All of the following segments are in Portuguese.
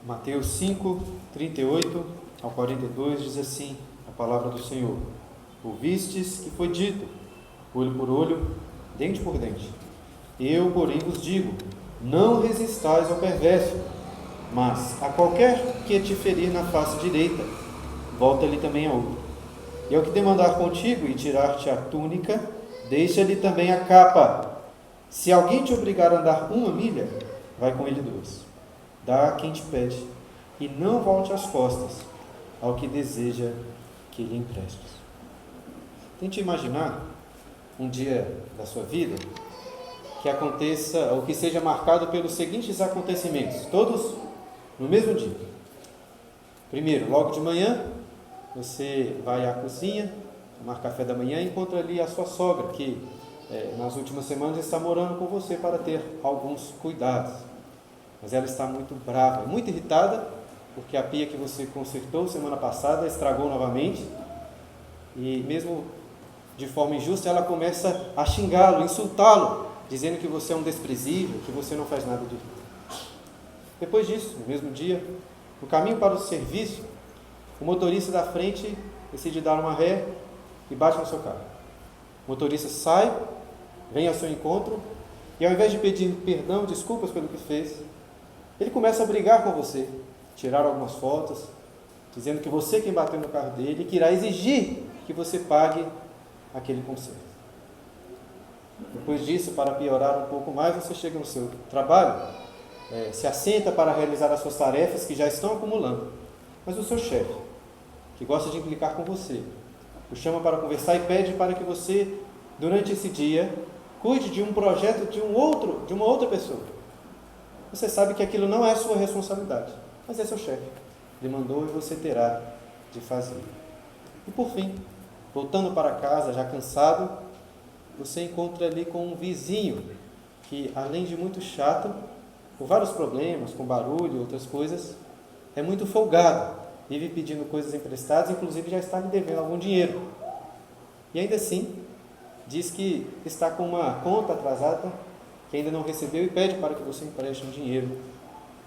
Mateus 5, 38 ao 42 diz assim, a palavra do Senhor: Ouvistes que foi dito, olho por olho, dente por dente. Eu, porém, vos digo, não resistais ao perverso, mas a qualquer que te ferir na face direita, volta-lhe também a outra. E ao que demandar contigo e tirar-te a túnica, deixa-lhe também a capa. Se alguém te obrigar a andar 1 milha, vai com ele 2. Dá a quem te pede, e não volte as costas ao que deseja que lhe emprestes. Tente imaginar um dia da sua vida que aconteça, ou que seja marcado pelos seguintes acontecimentos, todos no mesmo dia. Primeiro, logo de manhã, você vai à cozinha, tomar café da manhã e encontra ali a sua sogra, que nas últimas semanas está morando com você para ter alguns cuidados. Mas ela está muito brava, muito irritada, porque a pia que você consertou semana passada estragou novamente. E mesmo de forma injusta, ela começa a xingá-lo, insultá-lo, dizendo que você é um desprezível, que você não faz nada direito. Depois disso, no mesmo dia, no caminho para o serviço, o motorista da frente decide dar uma ré e bate no seu carro. O motorista sai, vem ao seu encontro e, ao invés de pedir perdão, desculpas pelo que fez, ele começa a brigar com você, tirar algumas fotos, dizendo que você é quem bateu no carro dele e que irá exigir que você pague aquele conserto. Depois disso, para piorar um pouco mais, você chega no seu trabalho, se assenta para realizar as suas tarefas que já estão acumulando. Mas o seu chefe, que gosta de implicar com você, o chama para conversar e pede para que você, durante esse dia, cuide de um projeto de uma outra pessoa. Você sabe que aquilo não é sua responsabilidade, mas é seu chefe. Demandou e você terá de fazer. E por fim, voltando para casa, já cansado, você encontra ali com um vizinho que, além de muito chato, por vários problemas, com barulho e outras coisas, é muito folgado, vive pedindo coisas emprestadas, inclusive já está lhe devendo algum dinheiro. E ainda assim, diz que está com uma conta atrasada, que ainda não recebeu, e pede para que você empreste um dinheiro,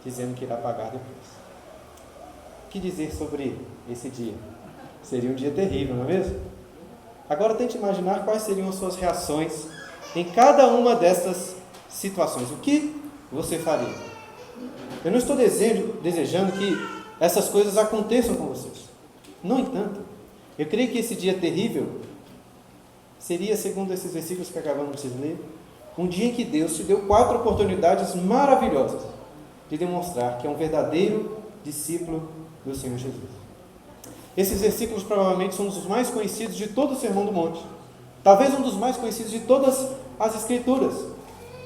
dizendo que irá pagar depois. O que dizer sobre esse dia? Seria um dia terrível, não é mesmo? Agora tente imaginar quais seriam as suas reações em cada uma dessas situações. O que você faria? Eu não estou desejando que essas coisas aconteçam com vocês. No entanto, eu creio que esse dia terrível seria, segundo esses versículos que acabamos de ler, um dia em que Deus te deu 4 oportunidades maravilhosas de demonstrar que é um verdadeiro discípulo do Senhor Jesus. Esses versículos provavelmente são os mais conhecidos de todo o Sermão do Monte. Talvez um dos mais conhecidos de todas as Escrituras.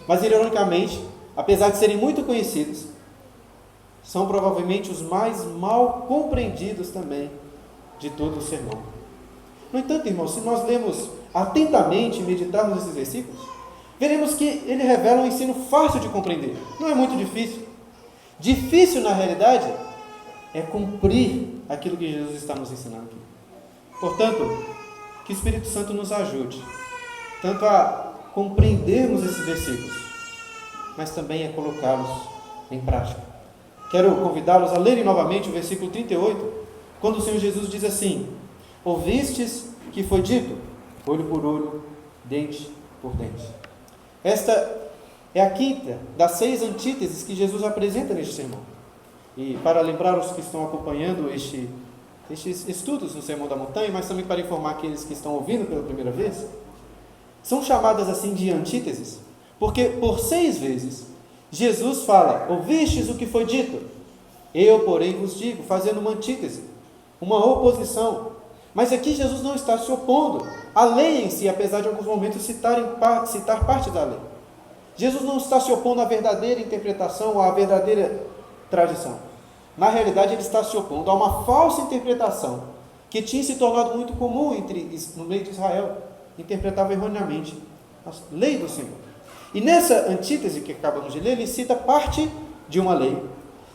Mas, ironicamente, apesar de serem muito conhecidos, são provavelmente os mais mal compreendidos também de todo o sermão. No entanto, irmãos, se nós lemos atentamente e meditarmos nesses versículos, veremos que ele revela um ensino fácil de compreender. Não é muito difícil. Difícil, na realidade, é cumprir aquilo que Jesus está nos ensinando aqui. Portanto, que o Espírito Santo nos ajude, tanto a compreendermos esses versículos, mas também a colocá-los em prática. Quero convidá-los a lerem novamente o versículo 38, quando o Senhor Jesus diz assim: Ouvistes que foi dito, olho por olho, dente por dente. Esta é a quinta das 6 antíteses que Jesus apresenta neste sermão. E para lembrar os que estão acompanhando estes estudos no Sermão da Montanha, mas também para informar aqueles que estão ouvindo pela primeira vez, são chamadas assim de antíteses, porque por 6 vezes Jesus fala: ouvistes o que foi dito, eu, porém, vos digo, fazendo uma antítese, uma oposição. Mas aqui Jesus não está se opondo à lei em si, apesar de em alguns momentos citar parte da lei. Jesus não está se opondo à verdadeira interpretação ou à verdadeira tradição. Na realidade, ele está se opondo a uma falsa interpretação que tinha se tornado muito comum no meio de Israel. Interpretava erroneamente a lei do Senhor. E nessa antítese que acabamos de ler, ele cita parte de uma lei,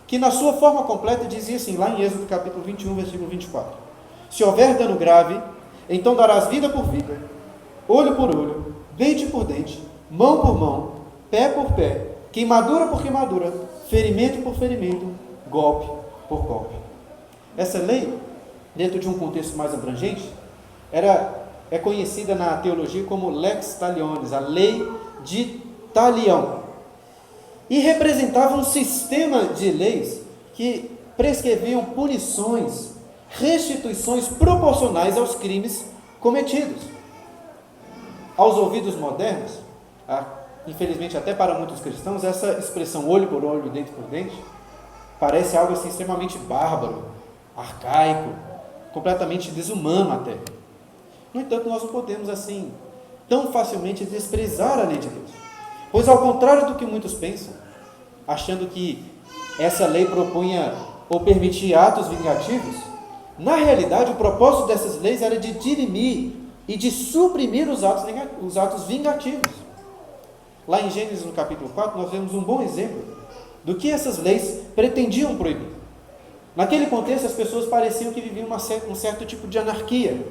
que na sua forma completa dizia assim, lá em Êxodo capítulo 21, versículo 24. Se houver dano grave, então darás vida por vida, olho por olho, dente por dente, mão por mão, pé por pé, queimadura por queimadura, ferimento por ferimento, golpe por golpe. Essa lei, dentro de um contexto mais abrangente, é conhecida na teologia como lex talionis, a lei de Talião, e representava um sistema de leis que prescreviam punições, restituições proporcionais aos crimes cometidos. Aos ouvidos modernos, infelizmente até para muitos cristãos, essa expressão olho por olho, dente por dente, parece algo assim extremamente bárbaro, arcaico, completamente desumano até. No entanto, nós não podemos assim tão facilmente desprezar a lei de Deus, pois ao contrário do que muitos pensam, achando que essa lei propunha ou permitia atos vingativos, na realidade o propósito dessas leis era de dirimir e de suprimir os atos vingativos. Lá em Gênesis, no capítulo 4, nós vemos um bom exemplo do que essas leis pretendiam proibir. Naquele contexto, as pessoas pareciam que viviam um certo tipo de anarquia.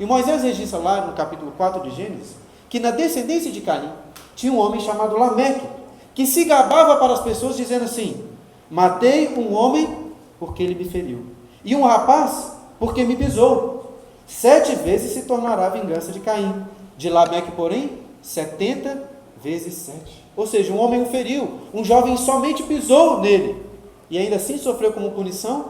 E Moisés registra lá no capítulo 4 de Gênesis, que na descendência de Caim, tinha um homem chamado Lameque, que se gabava para as pessoas dizendo assim: matei um homem porque ele me feriu, e um rapaz porque me pisou. 7 vezes se tornará a vingança de Caim. De Lameque, porém, 70 vezes 7. Ou seja, um homem o feriu, um jovem somente pisou nele, e ainda assim sofreu como punição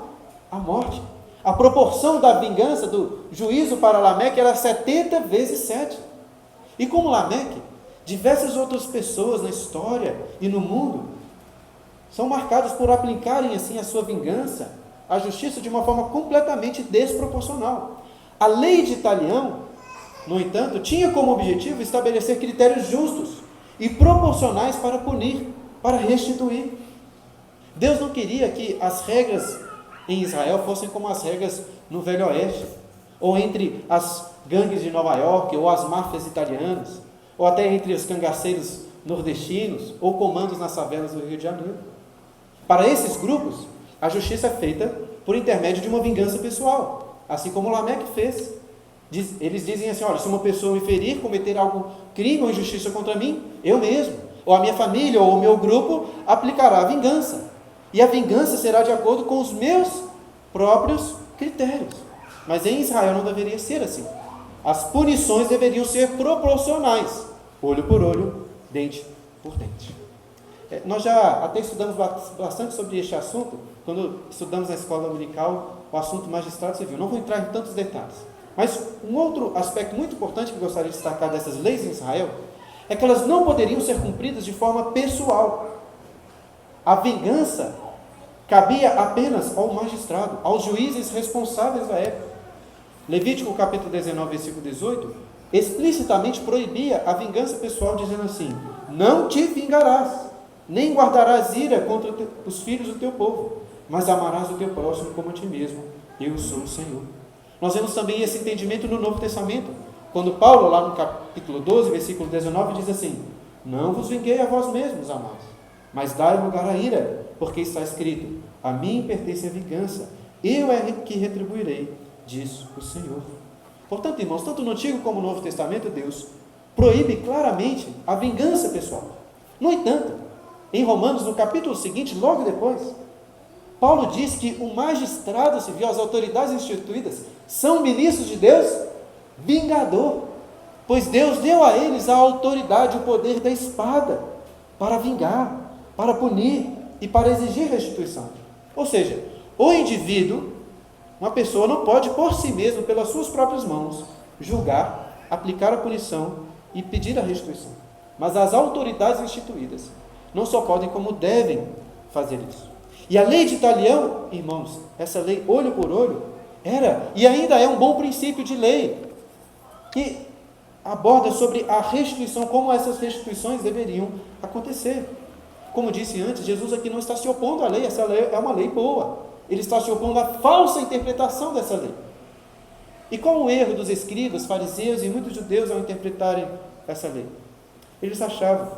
a morte. A proporção da vingança, do juízo para Lameque era 70 vezes 7. E como Lameque, diversas outras pessoas na história e no mundo são marcadas por aplicarem assim a sua vingança, a justiça, de uma forma completamente desproporcional. A lei de Talião, no entanto, tinha como objetivo estabelecer critérios justos e proporcionais para punir, para restituir. Deus não queria que as regras em Israel fossem como as regras no Velho Oeste, ou entre as gangues de Nova York, ou as máfias italianas, ou até entre os cangaceiros nordestinos, ou comandos nas favelas do Rio de Janeiro. Para esses grupos, a justiça é feita por intermédio de uma vingança pessoal, assim como Lameque fez. Eles dizem assim: olha, se uma pessoa me ferir, cometer algum crime ou injustiça contra mim, eu mesmo, ou a minha família, ou o meu grupo, aplicará a vingança. E a vingança será de acordo com os meus próprios critérios. Mas em Israel não deveria ser assim. As punições deveriam ser proporcionais, olho por olho, dente por dente. Nós já até estudamos bastante sobre este assunto, quando estudamos na escola dominical o assunto magistrado civil. Não vou entrar em tantos detalhes. Mas um outro aspecto muito importante que eu gostaria de destacar dessas leis em Israel é que elas não poderiam ser cumpridas de forma pessoal. A vingança cabia apenas ao magistrado, aos juízes responsáveis da época. Levítico capítulo 19, versículo 18, explicitamente proibia a vingança pessoal, dizendo assim: não te vingarás, nem guardarás ira contra os filhos do teu povo, mas amarás o teu próximo como a ti mesmo. Eu sou o Senhor. Nós vemos também esse entendimento no Novo Testamento, quando Paulo, lá no capítulo 12, versículo 19, diz assim: não vos vinguei a vós mesmos, amados, mas dai lugar à ira, porque está escrito: a mim pertence a vingança, eu é que retribuirei, diz o Senhor. Portanto, irmãos, tanto no Antigo como no Novo Testamento, Deus proíbe claramente a vingança pessoal. No entanto, em Romanos, no capítulo seguinte, logo depois, Paulo diz que o magistrado civil, as autoridades instituídas, são ministros de Deus vingador, pois Deus deu a eles a autoridade, o poder da espada, para vingar, para punir e para exigir restituição. Ou seja, o indivíduo, uma pessoa, não pode por si mesmo, pelas suas próprias mãos, julgar, aplicar a punição e pedir a restituição. Mas as autoridades instituídas não só podem, como devem fazer isso. E a lei de Talião, irmãos, essa lei olho por olho, era e ainda é um bom princípio de lei, que aborda sobre a restituição, como essas restituições deveriam acontecer. Como disse antes, Jesus aqui não está se opondo à lei, essa lei é uma lei boa. Ele está se opondo à falsa interpretação dessa lei. E qual o erro dos escribas, fariseus e muitos judeus ao interpretarem essa lei? Eles achavam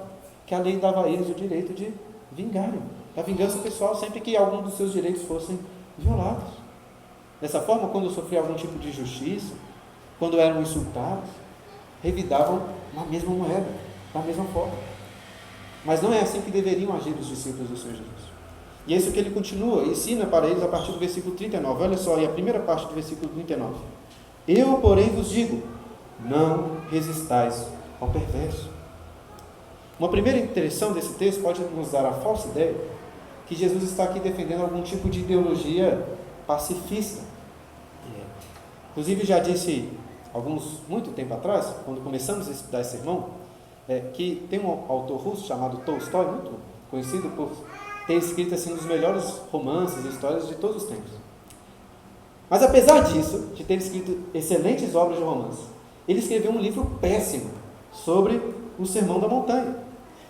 que a lei dava a eles o direito de vingarem, da vingança pessoal, sempre que algum dos seus direitos fossem violados. Dessa forma, quando sofriam algum tipo de injustiça, quando eram insultados, revidavam na mesma moeda, da mesma forma. Mas não é assim que deveriam agir os discípulos do Senhor Jesus. E é isso que ele continua, ensina para eles a partir do versículo 39. Olha só aí a primeira parte do versículo 39. Eu, porém, vos digo, não resistais ao perverso. Uma primeira intenção desse texto pode nos dar a falsa ideia que Jesus está aqui defendendo algum tipo de ideologia pacifista. Inclusive, já disse muito tempo atrás, quando começamos a estudar esse sermão, que tem um autor russo chamado Tolstói, muito conhecido por ter escrito assim, um dos melhores romances e histórias de todos os tempos. Mas apesar disso, de ter escrito excelentes obras de romance, ele escreveu um livro péssimo sobre o Sermão da Montanha.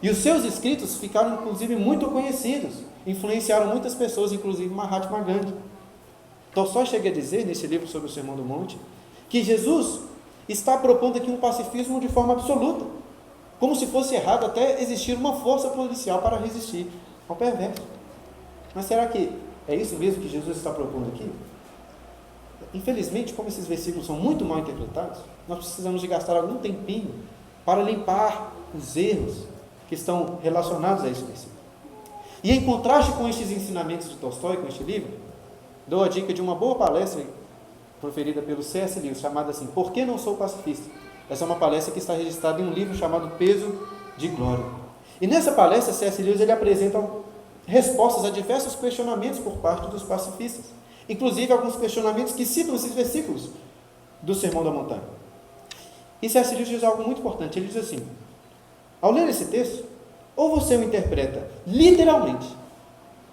E os seus escritos ficaram, inclusive, muito conhecidos, influenciaram muitas pessoas, inclusive Mahatma Gandhi. Tolstói chega a dizer, nesse livro sobre o Sermão do Monte, que Jesus está propondo aqui um pacifismo de forma absoluta, como se fosse errado até existir uma força policial para resistir ao perverso. Mas será que é isso mesmo que Jesus está propondo aqui? Infelizmente, como esses versículos são muito mal interpretados, nós precisamos de gastar algum tempinho para limpar os erros que estão relacionados a esse versículo. E em contraste com estes ensinamentos de Tolstói, com este livro, dou a dica de uma boa palestra proferida pelo C.S. Lewis, chamada assim, Por que não sou pacifista? Essa é uma palestra que está registrada em um livro chamado Peso de Glória. E nessa palestra, C.S. Lewis ele apresenta respostas a diversos questionamentos por parte dos pacifistas, inclusive alguns questionamentos que citam esses versículos do Sermão da Montanha. E C.S. Lewis diz algo muito importante, ele diz assim, ao ler esse texto, ou você o interpreta literalmente,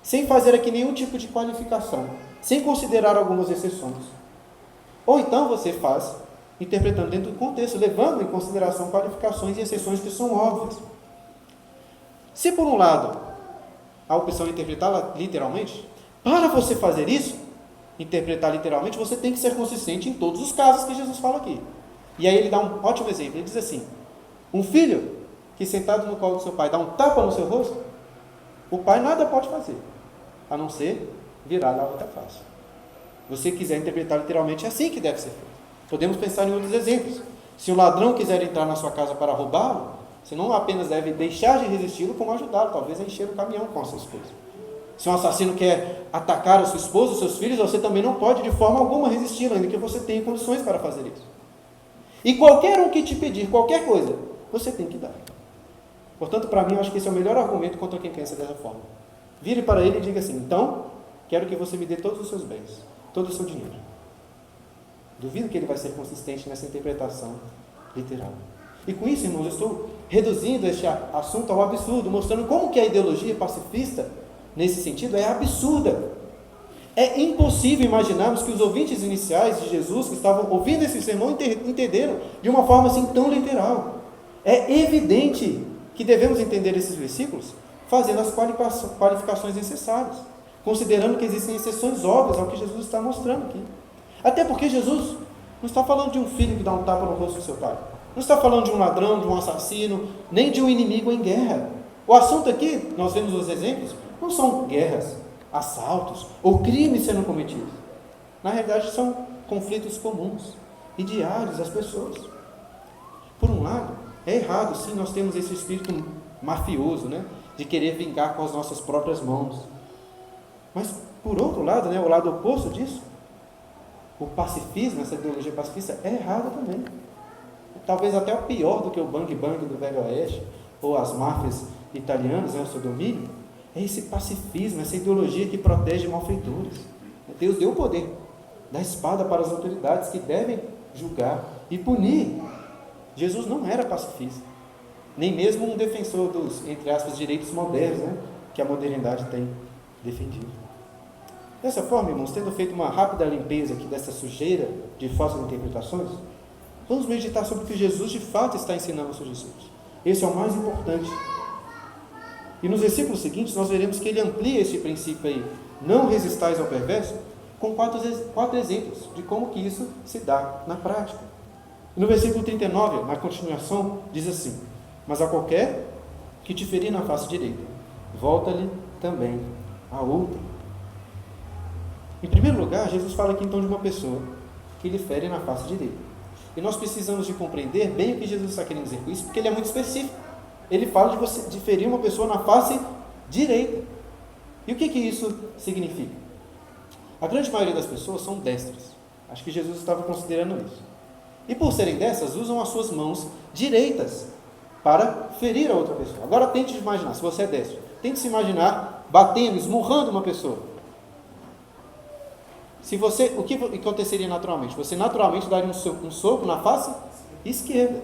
sem fazer aqui nenhum tipo de qualificação, sem considerar algumas exceções, ou então você faz interpretando dentro do contexto, levando em consideração qualificações e exceções que são óbvias. Se por um lado a opção é interpretá-la literalmente, para você fazer isso, interpretar literalmente, você tem que ser consistente em todos os casos que Jesus fala aqui. E aí ele dá um ótimo exemplo, ele diz assim, um filho que sentado no colo do seu pai dá um tapa no seu rosto, o pai nada pode fazer, a não ser virar a outra face. Se você quiser interpretar literalmente, é assim que deve ser feito. Podemos pensar em outros exemplos. Se um ladrão quiser entrar na sua casa para roubá-lo, você não apenas deve deixar de resisti-lo, como ajudá-lo, talvez a encher o caminhão com a sua esposa. Se um assassino quer atacar a sua esposa, os seus filhos, você também não pode de forma alguma resisti-lo, ainda que você tenha condições para fazer isso. E qualquer um que te pedir qualquer coisa, você tem que dar. Portanto, para mim, eu acho que esse é o melhor argumento contra quem pensa dessa forma. Vire para ele e diga assim, então, quero que você me dê todos os seus bens, todo o seu dinheiro. Duvido que ele vai ser consistente nessa interpretação literal. E com isso, irmãos, eu estou reduzindo este assunto ao absurdo, mostrando como que a ideologia pacifista, nesse sentido, é absurda. É impossível imaginarmos que os ouvintes iniciais de Jesus, que estavam ouvindo esse sermão, entenderam de uma forma assim tão literal. É evidente que devemos entender esses versículos fazendo as qualificações necessárias, considerando que existem exceções óbvias ao que Jesus está mostrando aqui. Até porque Jesus não está falando de um filho que dá um tapa no rosto do seu pai. Não está falando de um ladrão, de um assassino, nem de um inimigo em guerra. O assunto aqui, nós vemos os exemplos, não são guerras, assaltos ou crimes sendo cometidos. Na realidade, são conflitos comuns e diários às pessoas. Por um lado, é errado, sim, nós temos esse espírito mafioso, né, de querer vingar com as nossas próprias mãos. Mas, por outro lado, né, o lado oposto disso, o pacifismo, essa ideologia pacifista, é errada também. Talvez até o pior do que o bang-bang do Velho Oeste, ou as máfias italianas, né, o seu domínio, é esse pacifismo, essa ideologia que protege malfeitores. Deus deu o poder da espada para as autoridades que devem julgar e punir. Jesus não era pacifista, nem mesmo um defensor dos, entre aspas, direitos modernos, né, que a modernidade tem defendido. Dessa forma, irmãos, tendo feito uma rápida limpeza aqui dessa sujeira de falsas interpretações, vamos meditar sobre o que Jesus de fato está ensinando aos seus discípulos. Esse é o mais importante. E nos versículos seguintes nós veremos que ele amplia esse princípio aí, não resistais ao perverso, com quatro exemplos de como que isso se dá na prática. E no versículo 39, na continuação, diz assim, mas a qualquer que te ferir na face direita, volta-lhe também a outra. Em primeiro lugar, Jesus fala aqui então de uma pessoa que lhe fere na face direita. E nós precisamos de compreender bem o que Jesus está querendo dizer com isso, porque ele é muito específico. Ele fala de ferir uma pessoa na face direita. E o que isso significa? A grande maioria das pessoas são destras. Acho que Jesus estava considerando isso. E por serem destras, usam as suas mãos direitas para ferir a outra pessoa. Agora tente imaginar, se você é destro, tente se imaginar batendo, esmurrando uma pessoa. O que aconteceria naturalmente? Você naturalmente daria um soco na face esquerda.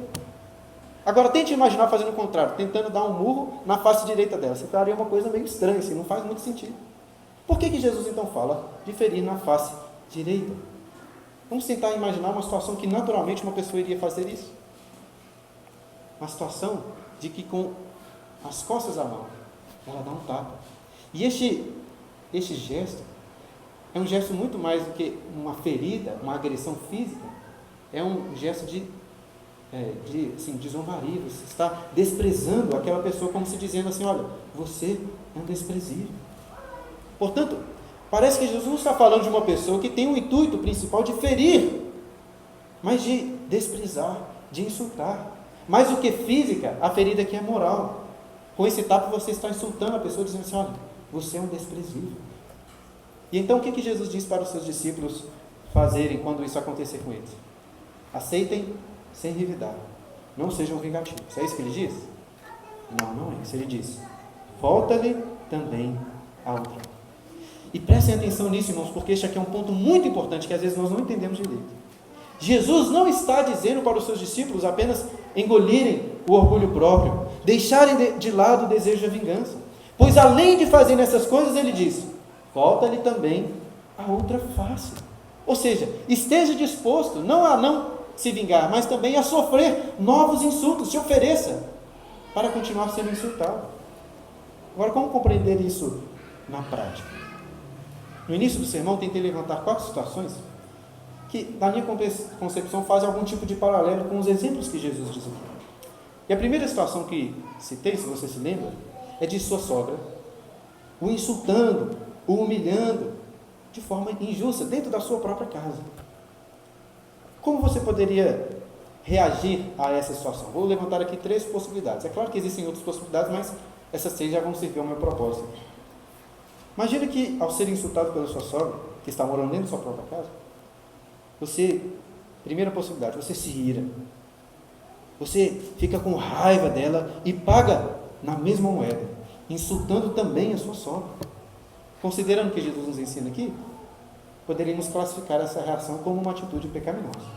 Agora tente imaginar fazendo o contrário, tentando dar um murro na face direita dela. Você faria uma coisa meio estranha, assim, não faz muito sentido. Por que Jesus então fala de ferir na face direita? Vamos tentar imaginar uma situação que naturalmente uma pessoa iria fazer isso. Uma situação de que com as costas da mão, ela dá um tapa. E este gesto é um gesto muito mais do que uma ferida, uma agressão física. É um gesto de zombaria. Você está desprezando aquela pessoa, como se dizendo assim, olha, você é um desprezível. Portanto, parece que Jesus não está falando de uma pessoa que tem o intuito principal de ferir, mas de desprezar, de insultar. Mais do que física, a ferida aqui é moral. Com esse tapa você está insultando a pessoa, dizendo assim, olha, você é um desprezível. E então o que Jesus diz para os seus discípulos fazerem quando isso acontecer com eles? Aceitem sem revidar. Não sejam vingativos. É isso que ele diz? Não é isso. Ele diz, volta-lhe também a outra. E prestem atenção nisso, irmãos, porque este aqui é um ponto muito importante que às vezes nós não entendemos direito. Jesus não está dizendo para os seus discípulos apenas engolirem o orgulho próprio, deixarem de lado o desejo de vingança. Pois além de fazerem essas coisas, ele diz, volta-lhe também a outra face. Ou seja, esteja disposto não a não se vingar, mas também a sofrer novos insultos, se ofereça para continuar sendo insultado. Agora, como compreender isso na prática? No início do sermão, tentei levantar 4 situações que, na minha concepção, fazem algum tipo de paralelo com os exemplos que Jesus diz aqui. E a primeira situação que citei, se você se lembra, é de sua sogra, o insultando, o humilhando, de forma injusta, dentro da sua própria casa. Como você poderia reagir a essa situação? Vou levantar aqui 3 possibilidades. É claro que existem outras possibilidades, mas essas 3 já vão servir ao meu propósito. Imagina que, ao ser insultado pela sua sogra, que está morando dentro da sua própria casa, primeira possibilidade, você se ira. Você fica com raiva dela e paga na mesma moeda, insultando também a sua sogra. Considerando o que Jesus nos ensina aqui, poderíamos classificar essa reação como uma atitude pecaminosa.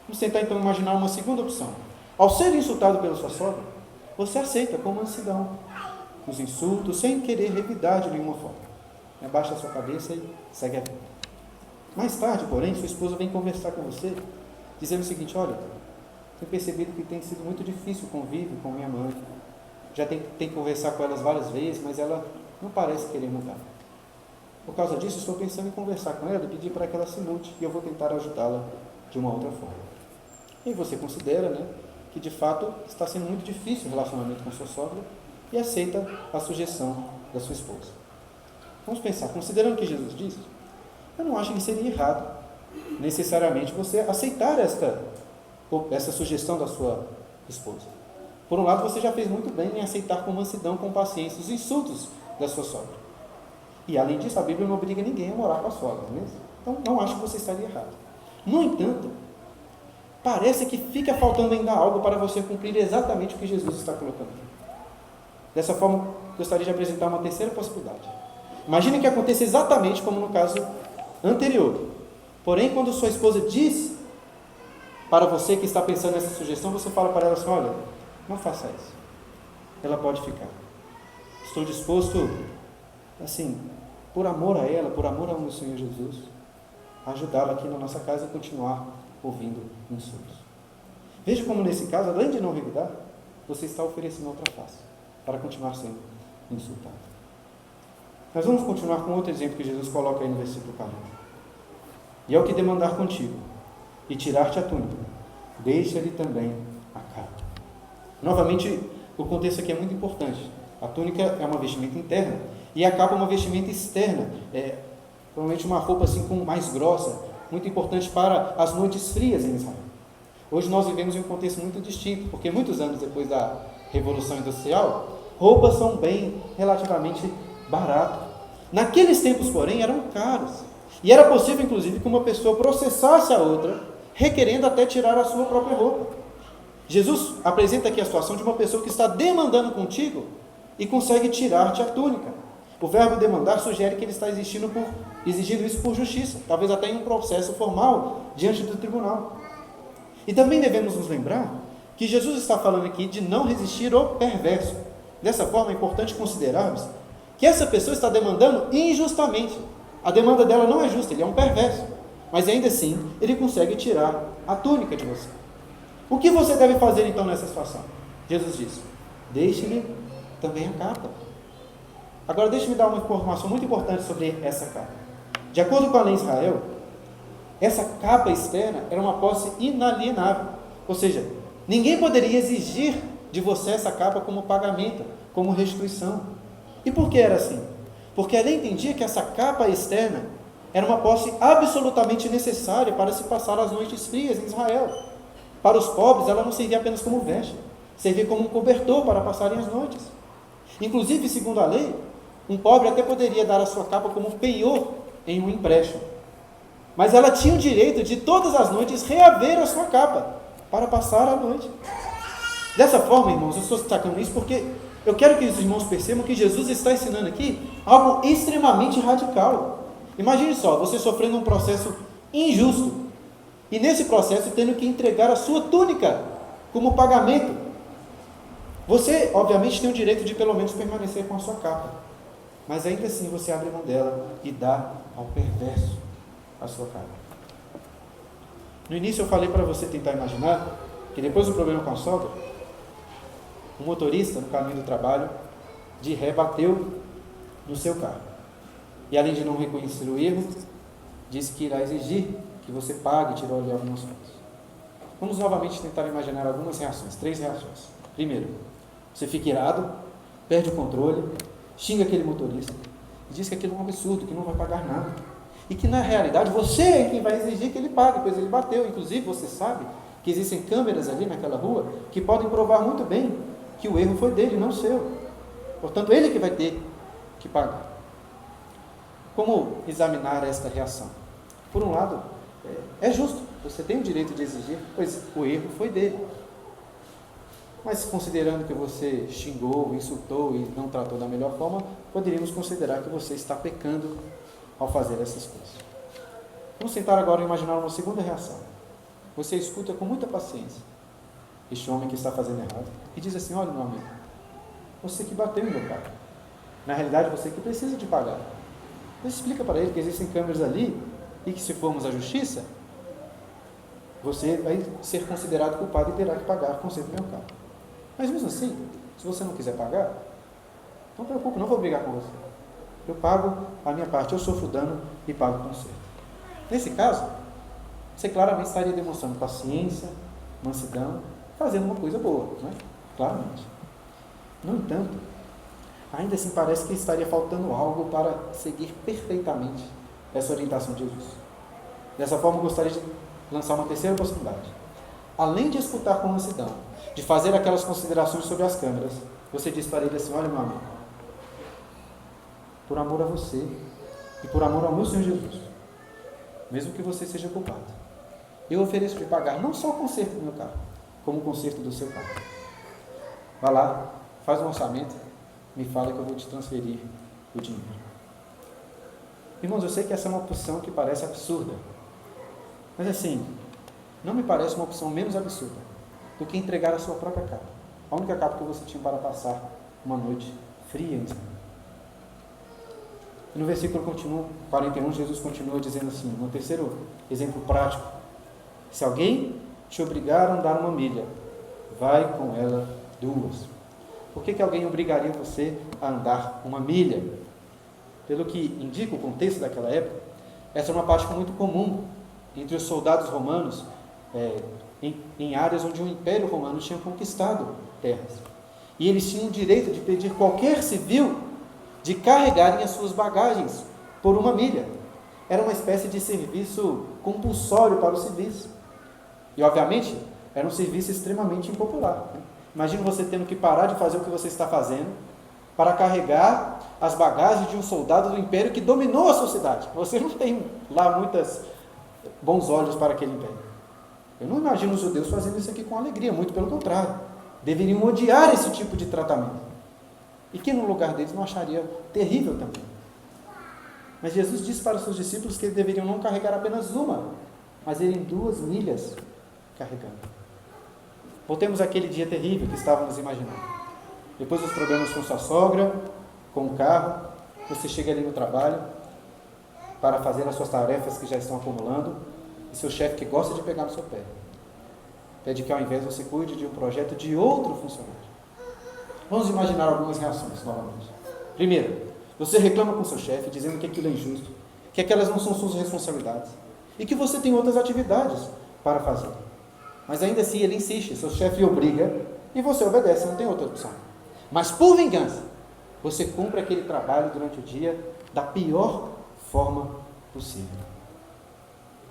Vamos tentar então imaginar uma segunda opção. Ao ser insultado pela sua sogra, você aceita com mansidão os insultos, sem querer revidar de nenhuma forma. Abaixa a sua cabeça e segue a vida. Mais tarde, porém, sua esposa vem conversar com você, dizendo o seguinte, olha, tenho percebido que tem sido muito difícil o convívio com minha mãe. Já tentei conversar com elas várias vezes, mas ela não parece querer mudar. Por causa disso, estou pensando em conversar com ela e pedir para que ela se mude, e eu vou tentar ajudá-la de uma outra forma. E você considera, que de fato está sendo muito difícil o relacionamento com sua sogra e aceita a sugestão da sua esposa. Vamos pensar, considerando o que Jesus disse, eu não acho que seria errado necessariamente você aceitar essa sugestão da sua esposa. Por um lado, você já fez muito bem em aceitar com mansidão, com paciência, os insultos da sua sogra. E além disso, a Bíblia não obriga ninguém a morar com a sogra, não é mesmo? Então, não acho que você estaria errado. No entanto, parece que fica faltando ainda algo para você cumprir exatamente o que Jesus está colocando aqui. Dessa forma, gostaria de apresentar uma terceira possibilidade. Imagine que aconteça exatamente como no caso anterior. Porém, quando sua esposa diz para você que está pensando nessa sugestão, você fala para ela assim, olha, não faça isso. Ela pode ficar. Estou disposto, assim, por amor a ela, por amor ao meu Senhor Jesus, a ajudá-la aqui na nossa casa e continuar ouvindo insultos. Veja como nesse caso, além de não revidar, você está oferecendo outra face, para continuar sendo insultado. Nós vamos continuar com outro exemplo que Jesus coloca aí no versículo 40. E ao que demandar contigo, e tirar-te a túnica, deixa-lhe também a capa. Novamente, o contexto aqui é muito importante. A túnica é uma vestimenta interna, e a capa é uma vestimenta externa. Provavelmente uma roupa assim mais grossa, muito importante para as noites frias em Israel. Hoje nós vivemos em um contexto muito distinto, porque muitos anos depois da Revolução Industrial, roupas são bem relativamente baratas. Naqueles tempos, porém, eram caros. E era possível, inclusive, que uma pessoa processasse a outra, requerendo até tirar a sua própria roupa. Jesus apresenta aqui a situação de uma pessoa que está demandando contigo e consegue tirar-te a túnica. O verbo demandar sugere que ele está exigindo isso por justiça, talvez até em um processo formal diante do tribunal. E também devemos nos lembrar que Jesus está falando aqui de não resistir ao perverso. Dessa forma, é importante considerarmos que essa pessoa está demandando injustamente. A demanda dela não é justa, ele é um perverso. Mas ainda assim, ele consegue tirar a túnica de você. O que você deve fazer então nessa situação? Jesus diz: deixe-lhe também a capa. Agora deixe-me dar uma informação muito importante sobre essa capa. De acordo com a lei de Israel, essa capa externa era uma posse inalienável. Ou seja, ninguém poderia exigir de você essa capa como pagamento, como restituição. E por que era assim? Porque a lei entendia que essa capa externa era uma posse absolutamente necessária para se passar as noites frias em Israel. Para os pobres, ela não servia apenas como veste, servia como um cobertor para passarem as noites. Inclusive, segundo a lei, um pobre até poderia dar a sua capa como penhor em um empréstimo. Mas ela tinha o direito de todas as noites reaver a sua capa para passar a noite. Dessa forma, irmãos, eu estou destacando isso porque eu quero que os irmãos percebam que Jesus está ensinando aqui algo extremamente radical. Imagine só, você sofrendo um processo injusto e nesse processo tendo que entregar a sua túnica como pagamento. Você, obviamente, tem o direito de pelo menos permanecer com a sua capa, mas ainda assim você abre mão dela e dá ao perverso a sua capa. No início eu falei para você tentar imaginar que depois do problema com a sogra, um motorista no caminho do trabalho, de ré, bateu no seu carro. E além de não reconhecer o erro, disse que irá exigir que você pague e tirou algumas coisas. Vamos novamente tentar imaginar algumas reações, 3 reações. Primeiro, você fica irado, perde o controle, xinga aquele motorista e diz que aquilo é um absurdo, que não vai pagar nada. E que na realidade você é quem vai exigir que ele pague, pois ele bateu. Inclusive você sabe que existem câmeras ali naquela rua que podem provar muito bem que o erro foi dele, não seu. Portanto, ele que vai ter que pagar. Como examinar esta reação? Por um lado, é justo, você tem o direito de exigir, pois o erro foi dele. Mas considerando que você xingou, insultou e não tratou da melhor forma, poderíamos considerar que você está pecando ao fazer essas coisas. Vamos tentar agora imaginar uma segunda reação. Você escuta com muita paciência este homem que está fazendo errado e diz assim: olha, meu amigo, você que bateu em meu carro, na realidade você que precisa de pagar. Você explica para ele que existem câmeras ali e que se formos à justiça, você vai ser considerado culpado e terá que pagar o conserto do meu carro. Mas mesmo assim, se você não quiser pagar, não preocupe, não vou brigar com você. Eu pago a minha parte, eu sofro dano e pago o conserto. Nesse caso, você claramente estaria demonstrando paciência, mansidão, fazendo uma coisa boa, né? Claramente. No entanto, ainda assim parece que estaria faltando algo para seguir perfeitamente essa orientação de Jesus. Dessa forma, eu gostaria de lançar uma terceira possibilidade. Além de escutar com mansidão, de fazer aquelas considerações sobre as câmeras, você diz para ele assim: olha, meu amigo, por amor a você e por amor ao meu Senhor Jesus, mesmo que você seja culpado, eu ofereço de pagar não só o conserto do meu carro, como o conserto do seu carro. Vá lá, faz um orçamento, me fala que eu vou te transferir o dinheiro. Irmãos, eu sei que essa é uma opção que parece absurda, mas assim, não me parece uma opção menos absurda do que entregar a sua própria capa, a única capa que você tinha para passar uma noite fria em Israel. E no versículo 41, Jesus continua dizendo assim, no terceiro exemplo prático: se alguém te obrigar a andar 1 milha, vai com ela 2. Por que alguém obrigaria você a andar 1 milha? Pelo que indica o contexto daquela época, essa é uma prática muito comum entre os soldados romanos, em áreas onde o Império Romano tinha conquistado terras. E eles tinham o direito de pedir qualquer civil de carregarem as suas bagagens por 1 milha. Era uma espécie de serviço compulsório para os civis. E, obviamente, era um serviço extremamente impopular. Imagina você tendo que parar de fazer o que você está fazendo para carregar as bagagens de um soldado do império que dominou a sociedade. Você não tem lá muitos bons olhos para aquele império. Eu não imagino os judeus fazendo isso aqui com alegria, muito pelo contrário. Deveriam odiar esse tipo de tratamento. E que no lugar deles não acharia terrível também. Mas Jesus disse para os seus discípulos que eles deveriam não carregar apenas uma, mas irem 2 milhas carregando. Voltemos àquele dia terrível que estávamos imaginando. Depois dos problemas com sua sogra, com o carro, você chega ali no trabalho para fazer as suas tarefas que já estão acumulando, e seu chefe, que gosta de pegar no seu pé, pede que ao invés você cuide de um projeto de outro funcionário. Vamos imaginar algumas reações novamente. Primeiro, você reclama com seu chefe, dizendo que aquilo é injusto, que aquelas não são suas responsabilidades, e que você tem outras atividades para fazer. Mas ainda assim ele insiste, seu chefe obriga, e você obedece, não tem outra opção. Mas por vingança, você cumpre aquele trabalho durante o dia da pior forma possível.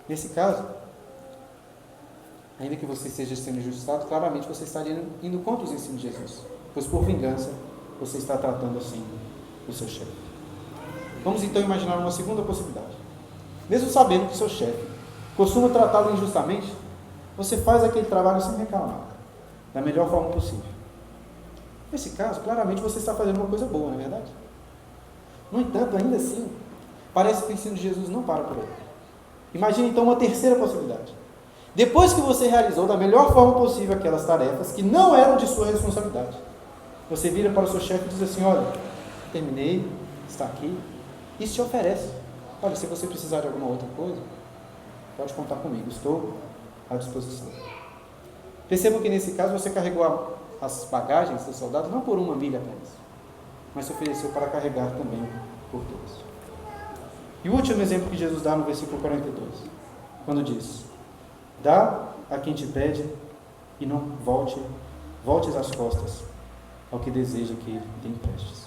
Nesse caso, ainda que você esteja sendo injustiçado, claramente você estaria indo contra os ensinos de Jesus, pois por vingança você está tratando assim o seu chefe. Vamos então imaginar uma segunda possibilidade. Mesmo sabendo que seu chefe costuma tratá-lo injustamente, você faz aquele trabalho sem reclamar, da melhor forma possível. Nesse caso, claramente você está fazendo uma coisa boa, não é verdade? No entanto, ainda assim, parece que o ensino de Jesus não para por aí. Imagine então uma terceira possibilidade. Depois que você realizou da melhor forma possível aquelas tarefas que não eram de sua responsabilidade, você vira para o seu chefe e diz assim: olha, terminei, está aqui, e se oferece. Olha, se você precisar de alguma outra coisa, pode contar comigo, estou à disposição. Percebam que nesse caso você carregou as bagagens do soldado não por 1 milha apenas, mas se ofereceu para carregar também por todos. E o último exemplo que Jesus dá no versículo 42, quando diz: dá a quem te pede e não voltes as costas ao que deseja que te emprestes.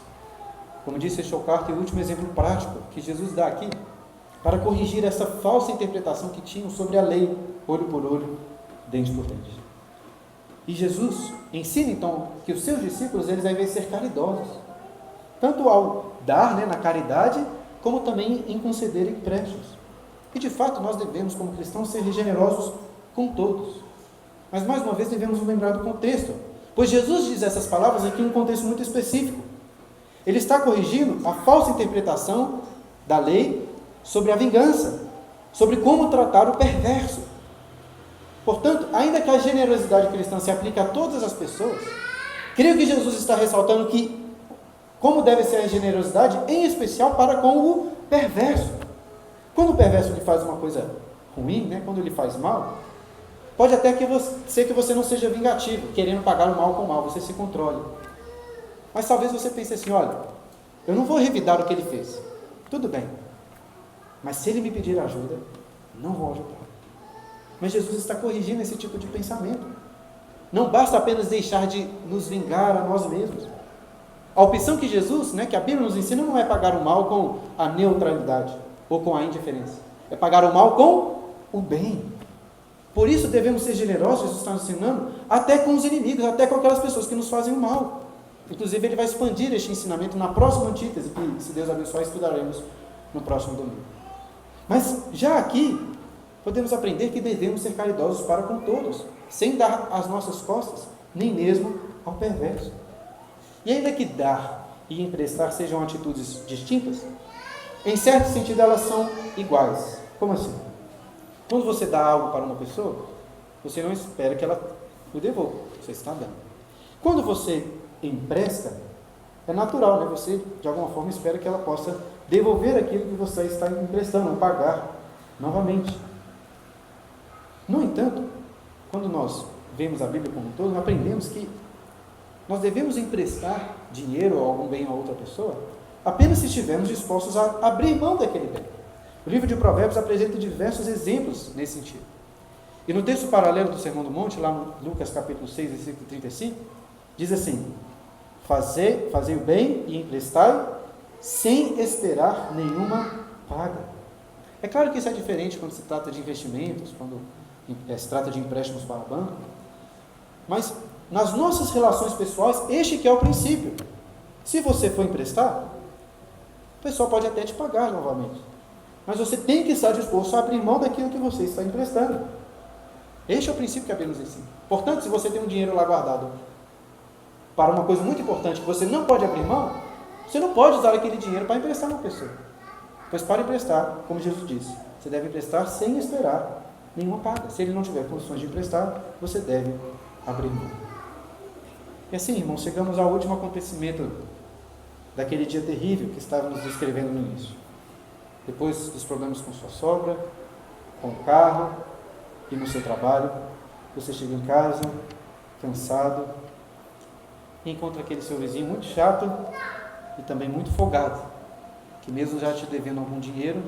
Como disse, este é o quarto e último exemplo prático que Jesus dá aqui para corrigir essa falsa interpretação que tinham sobre a lei, olho por olho, dente por dente. E Jesus ensina então que os seus discípulos eles devem ser caridosos, tanto ao dar, na caridade, como também em conceder empréstimos. E de fato nós devemos, como cristãos, ser generosos com todos. Mas mais uma vez devemos lembrar do contexto, pois Jesus diz essas palavras aqui em um contexto muito específico. Ele está corrigindo a falsa interpretação da lei sobre a vingança, sobre como tratar o perverso. Portanto, ainda que a generosidade cristã se aplique a todas as pessoas, creio que Jesus está ressaltando que como deve ser a generosidade, em especial para com o perverso. Quando o perverso lhe faz uma coisa ruim, quando ele faz mal, pode até ser que você não seja vingativo, querendo pagar o mal com o mal, você se controle. Mas talvez você pense assim: olha, eu não vou revidar o que ele fez, tudo bem, mas se ele me pedir ajuda, não vou ajudar. Mas Jesus está corrigindo esse tipo de pensamento. Não basta apenas deixar de nos vingar a nós mesmos. A opção que Jesus, que a Bíblia nos ensina, não é pagar o mal com a neutralidade ou com a indiferença. É pagar o mal com o bem. Por isso devemos ser generosos, Jesus está nos ensinando, até com os inimigos, até com aquelas pessoas que nos fazem o mal. Inclusive, ele vai expandir este ensinamento na próxima antítese, que, se Deus abençoar, estudaremos no próximo domingo. Mas, já aqui, podemos aprender que devemos ser caridosos para com todos, sem dar as nossas costas, nem mesmo ao perverso. E ainda que dar e emprestar sejam atitudes distintas, em certo sentido elas são iguais. Como assim? Quando você dá algo para uma pessoa, você não espera que ela o devolva, você está dando. Quando você empresta, é natural, você de alguma forma espera que ela possa devolver aquilo que você está emprestando, ou pagar novamente. No entanto, quando nós vemos a Bíblia como um todo, nós aprendemos que nós devemos emprestar dinheiro ou algum bem a outra pessoa apenas se estivermos dispostos a abrir mão daquele bem. O livro de Provérbios apresenta diversos exemplos nesse sentido. E no texto paralelo do Sermão do Monte, lá no Lucas capítulo 6, versículo 35, diz assim: Fazei o bem e emprestai sem esperar nenhuma paga. É claro que isso é diferente quando se trata de investimentos, quando se trata de empréstimos para o banco, mas nas nossas relações pessoais, este que é o princípio. Se você for emprestar, o pessoal pode até te pagar novamente. Mas você tem que estar disposto a abrir mão daquilo que você está emprestando. Este é o princípio que a Bíblia nos ensina. Portanto, se você tem um dinheiro lá guardado para uma coisa muito importante que você não pode abrir mão, você não pode usar aquele dinheiro para emprestar a uma pessoa. Pois para emprestar, como Jesus disse, você deve emprestar sem esperar nenhuma paga. Se ele não tiver condições de emprestar, você deve abrir mão. E assim, irmãos, chegamos ao último acontecimento daquele dia terrível que estávamos descrevendo no início. Depois dos problemas com sua sogra, com o carro e no seu trabalho, você chega em casa, cansado, e encontra aquele seu vizinho muito chato e também muito folgado, que mesmo já te devendo algum dinheiro,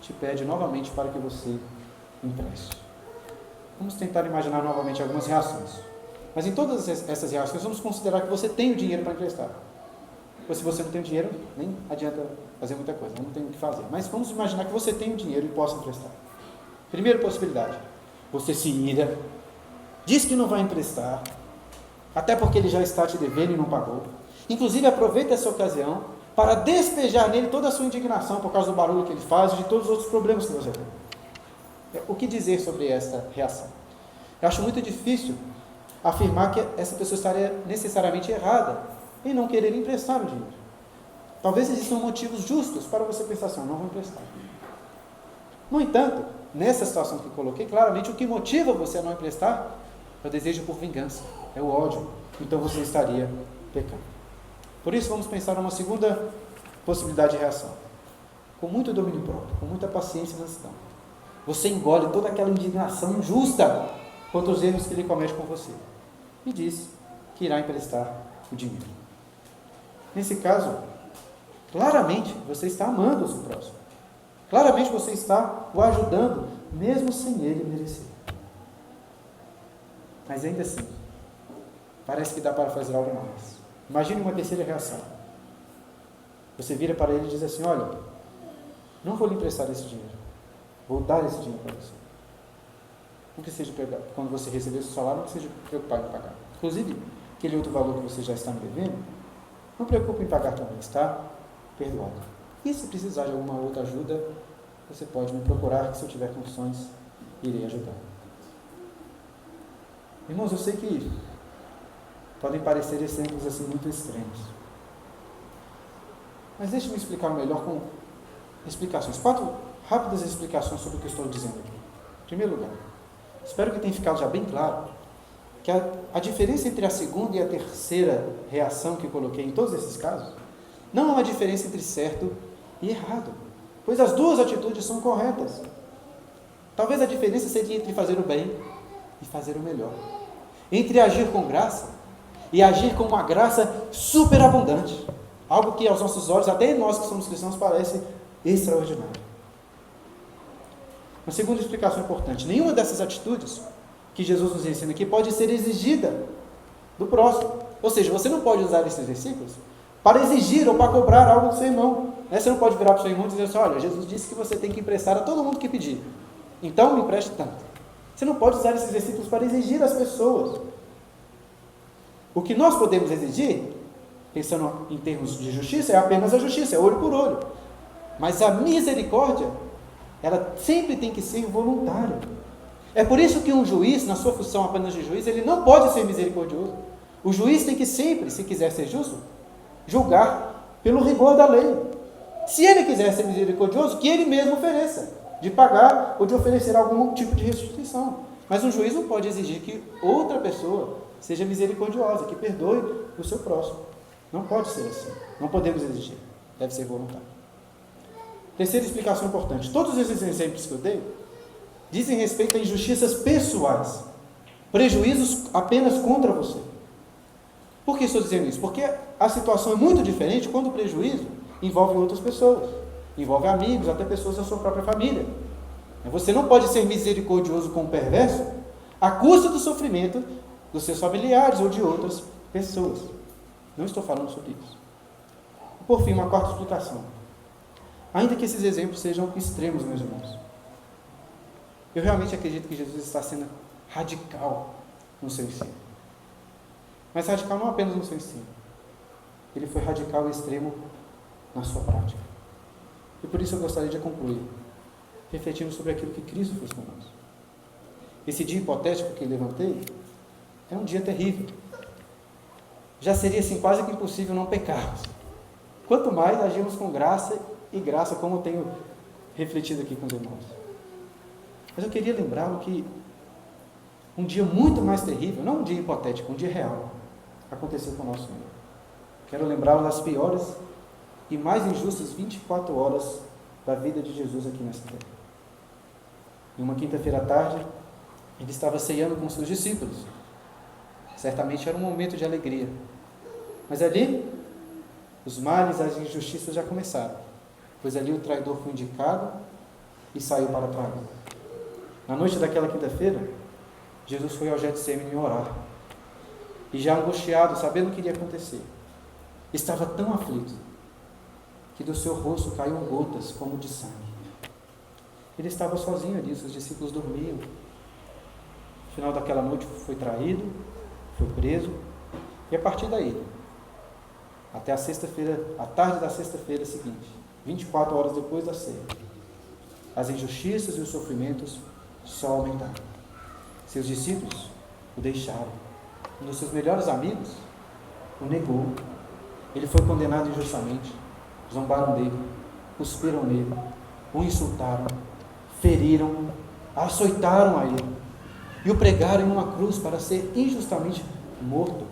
te pede novamente para que você empreste. Vamos tentar imaginar novamente algumas reações. Mas em todas essas reações, vamos considerar que você tem o dinheiro para emprestar. Pois se você não tem o dinheiro, nem adianta fazer muita coisa, não tem o que fazer. Mas vamos imaginar que você tem o dinheiro e possa emprestar. Primeira possibilidade, você se ira, diz que não vai emprestar, até porque ele já está te devendo e não pagou. Inclusive aproveita essa ocasião para despejar nele toda a sua indignação por causa do barulho que ele faz e de todos os outros problemas que você tem. O que dizer sobre esta reação? Eu acho muito difícil afirmar que essa pessoa estaria necessariamente errada em não querer emprestar o dinheiro. Talvez existam motivos justos para você pensar assim, não vou emprestar. No entanto, nessa situação que coloquei, claramente o que motiva você a não emprestar é o desejo por vingança, é o ódio. Então você estaria pecando. Por isso vamos pensar numa segunda possibilidade de reação. Com muito domínio próprio, com muita paciência e mansidão. Você engole toda aquela indignação injusta contra os erros que ele comete com você. E diz que irá emprestar o dinheiro. Nesse caso, claramente você está amando o seu próximo. Claramente você está o ajudando, mesmo sem ele merecer. Mas ainda assim, parece que dá para fazer algo mais. Imagine uma terceira reação. Você vira para ele e diz assim, olha, não vou lhe emprestar esse dinheiro. Vou dar esse dinheiro para você. Não precisa pegar, quando você receber o seu salário, não precisa preocupar em pagar. Inclusive, aquele outro valor que você já está me devendo, não preocupe em pagar também, está perdoado. E se precisar de alguma outra ajuda, você pode me procurar, que se eu tiver condições, irei ajudar. Irmãos, eu sei que podem parecer exemplos assim muito extremos. Mas deixe-me explicar melhor com explicações. 4 rápidas explicações sobre o que eu estou dizendo aqui. Em primeiro lugar, espero que tenha ficado já bem claro que a diferença entre a segunda e a terceira reação que eu coloquei em todos esses casos não é uma diferença entre certo e errado, pois as duas atitudes são corretas. Talvez a diferença seja entre fazer o bem e fazer o melhor, entre agir com graça e agir com uma graça superabundante, algo que aos nossos olhos, até nós que somos cristãos, parece extraordinário. Uma segunda explicação importante, nenhuma dessas atitudes que Jesus nos ensina aqui pode ser exigida do próximo. Ou seja, você não pode usar esses versículos para exigir ou para cobrar algo do seu irmão. Você não pode virar para o seu irmão e dizer assim, olha, Jesus disse que você tem que emprestar a todo mundo que pedir. Então me empreste tanto. Você não pode usar esses versículos para exigir das pessoas. O que nós podemos exigir, pensando em termos de justiça, é apenas a justiça, é olho por olho. Mas a misericórdia, ela sempre tem que ser voluntária. É por isso que um juiz, na sua função apenas de juiz, ele não pode ser misericordioso. O juiz tem que sempre, se quiser ser justo, julgar pelo rigor da lei. Se ele quiser ser misericordioso, que ele mesmo ofereça, de pagar ou de oferecer algum tipo de restituição. Mas um juiz não pode exigir que outra pessoa seja misericordiosa, que perdoe o seu próximo. Não pode ser assim. Não podemos exigir. Deve ser voluntário. Terceira explicação importante. Todos esses exemplos que eu dei dizem respeito a injustiças pessoais, prejuízos apenas contra você. Por que estou dizendo isso? Porque a situação é muito diferente quando o prejuízo envolve outras pessoas, envolve amigos, até pessoas da sua própria família. Você não pode ser misericordioso com o perverso à custa do sofrimento dos seus familiares ou de outras pessoas. Não estou falando sobre isso. Por fim, uma quarta explicação. Ainda que esses exemplos sejam extremos, meus irmãos, eu realmente acredito que Jesus está sendo radical no seu ensino. Mas radical não apenas no seu ensino, ele foi radical e extremo na sua prática. E por isso eu gostaria de concluir, refletindo sobre aquilo que Cristo fez conosco. Esse dia hipotético que levantei é um dia terrível. Já seria assim quase que impossível não pecarmos. Quanto mais agirmos com graça e graça, como eu tenho refletido aqui com os irmãos. Mas eu queria lembrá-lo que um dia muito mais terrível, não um dia hipotético, um dia real, aconteceu com o nosso Senhor. Quero lembrá-lo das piores e mais injustas 24 horas da vida de Jesus aqui nessa terra. Em uma quinta-feira à tarde, ele estava ceando com seus discípulos. Certamente era um momento de alegria. Mas ali, os males, as injustiças já começaram. Pois ali o traidor foi indicado e saiu para trair. Na noite daquela quinta-feira, Jesus foi ao Getsêmani orar. E já angustiado, sabendo o que iria acontecer, estava tão aflito que do seu rosto caíam gotas como de sangue. Ele estava sozinho ali, seus discípulos dormiam. No final daquela noite foi traído, foi preso, e a partir daí, até a sexta-feira, a tarde da sexta-feira seguinte, 24 horas depois da ceia, as injustiças e os sofrimentos só aumentaram. Seus discípulos o deixaram. Um dos seus melhores amigos o negou. Ele foi condenado injustamente. Zombaram dele, cuspiram nele, o insultaram, feriram, açoitaram a ele e o pregaram em uma cruz para ser injustamente morto,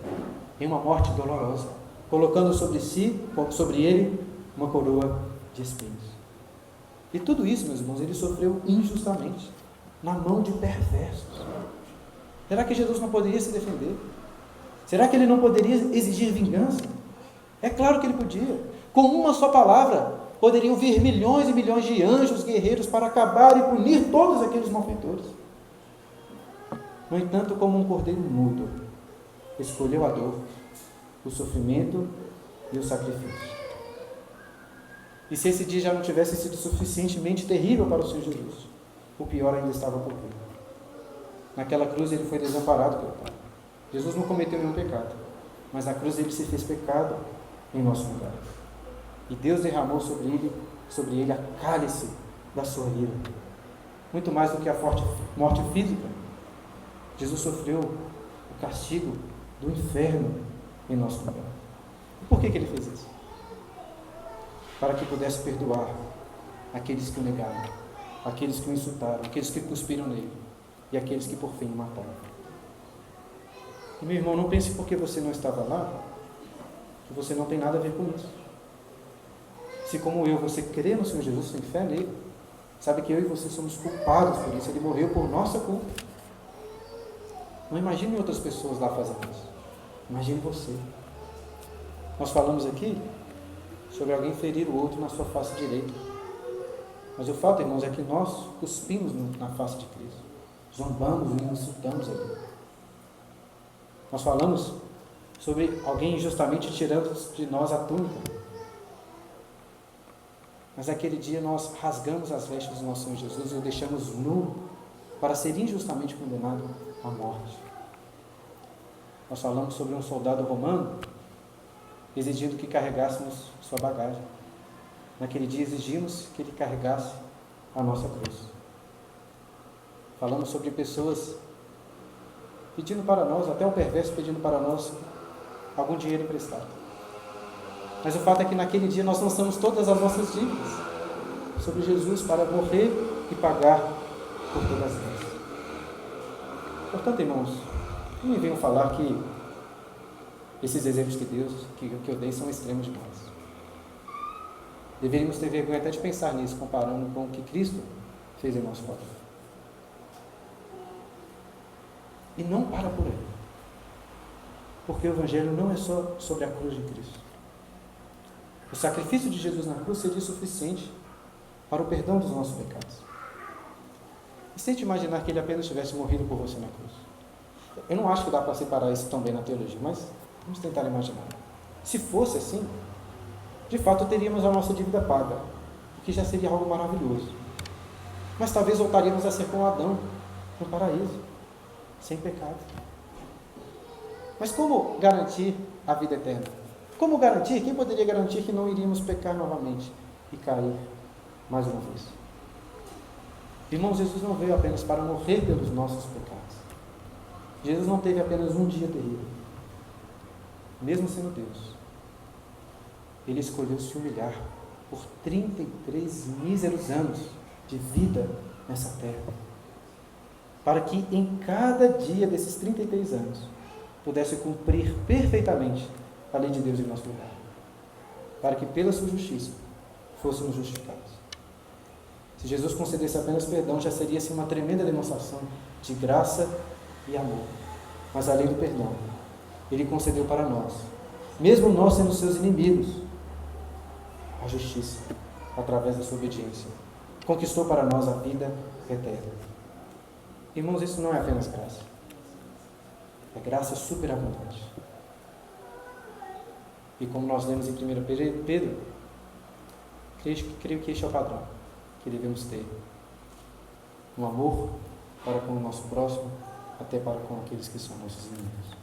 em uma morte dolorosa, colocando sobre ele, uma coroa de espinhos. E tudo isso, meus irmãos, ele sofreu injustamente, na mão de perversos. Será que Jesus não poderia se defender? Será que ele não poderia exigir vingança? É claro que ele podia. Com uma só palavra, poderiam vir milhões e milhões de anjos guerreiros para acabar e punir todos aqueles malfeitores. No entanto, como um cordeiro mudo, escolheu a dor, o sofrimento e o sacrifício. E se esse dia já não tivesse sido suficientemente terrível para o Senhor Jesus, o pior ainda estava por vir. Naquela cruz ele foi desamparado pelo Pai. Jesus não cometeu nenhum pecado, mas na cruz ele se fez pecado em nosso lugar. E Deus derramou sobre ele a cálice da sua ira. Muito mais do que a morte física. Jesus sofreu o castigo do inferno em nosso lugar. E por que ele fez isso? Para que pudesse perdoar aqueles que o negaram, aqueles que o insultaram, aqueles que cuspiram nele e aqueles que por fim o mataram. E meu irmão, não pense porque você não estava lá, que você não tem nada a ver com isso. Se como eu, você crê no Senhor Jesus, tem fé nele, sabe que eu e você somos culpados por isso, ele morreu por nossa culpa. Não imagine outras pessoas lá fazendo isso, imagine você. Nós falamos aqui sobre alguém ferir o outro na sua face direita, mas o fato, irmãos, é que nós cuspimos na face de Cristo, zombamos e insultamos ele. Nós falamos sobre alguém injustamente tirando de nós a túnica, mas naquele dia nós rasgamos as vestes do nosso Senhor Jesus e o deixamos nu para ser injustamente condenado à morte. Nós falamos sobre um soldado romano exigindo que carregássemos sua bagagem. Naquele dia exigimos que ele carregasse a nossa cruz. Falamos sobre pessoas pedindo para nós, até o perverso pedindo para nós algum dinheiro emprestado. Mas o fato é que naquele dia nós lançamos todas as nossas dívidas sobre Jesus para morrer e pagar por todas elas. Portanto, irmãos, não me venham falar que esses exemplos que eu dei são extremos demais. Deveríamos ter vergonha até de pensar nisso, comparando com o que Cristo fez em nosso favor. E não para por aí. Porque o Evangelho não é só sobre a cruz de Cristo. O sacrifício de Jesus na cruz seria suficiente para o perdão dos nossos pecados. E tente imaginar que ele apenas tivesse morrido por você na cruz. Eu não acho que dá para separar isso tão bem na teologia, mas vamos tentar imaginar. Se fosse assim, de fato teríamos a nossa dívida paga, o que já seria algo maravilhoso. Mas talvez voltaríamos a ser como Adão, no paraíso, sem pecado. Mas como garantir a vida eterna? Como garantir? Quem poderia garantir que não iríamos pecar novamente e cair mais uma vez? Irmãos, Jesus não veio apenas para morrer pelos nossos pecados. Jesus não teve apenas um dia terrível. Mesmo sendo Deus, Ele escolheu se humilhar por 33 míseros anos de vida nessa terra, para que em cada dia desses 33 anos pudesse cumprir perfeitamente a lei de Deus em nosso lugar, para que pela sua justiça fôssemos justificados. Se Jesus concedesse apenas perdão, já seria assim uma tremenda demonstração de graça e amor. Mas a lei do perdão, Ele concedeu para nós, mesmo nós sendo seus inimigos, a justiça, através da sua obediência. Conquistou para nós a vida eterna. Irmãos, isso não é apenas graça. É graça superabundante. E como nós lemos em 1 Pedro, creio que este é o padrão que devemos ter. Um amor para com o nosso próximo, até para com aqueles que são nossos inimigos.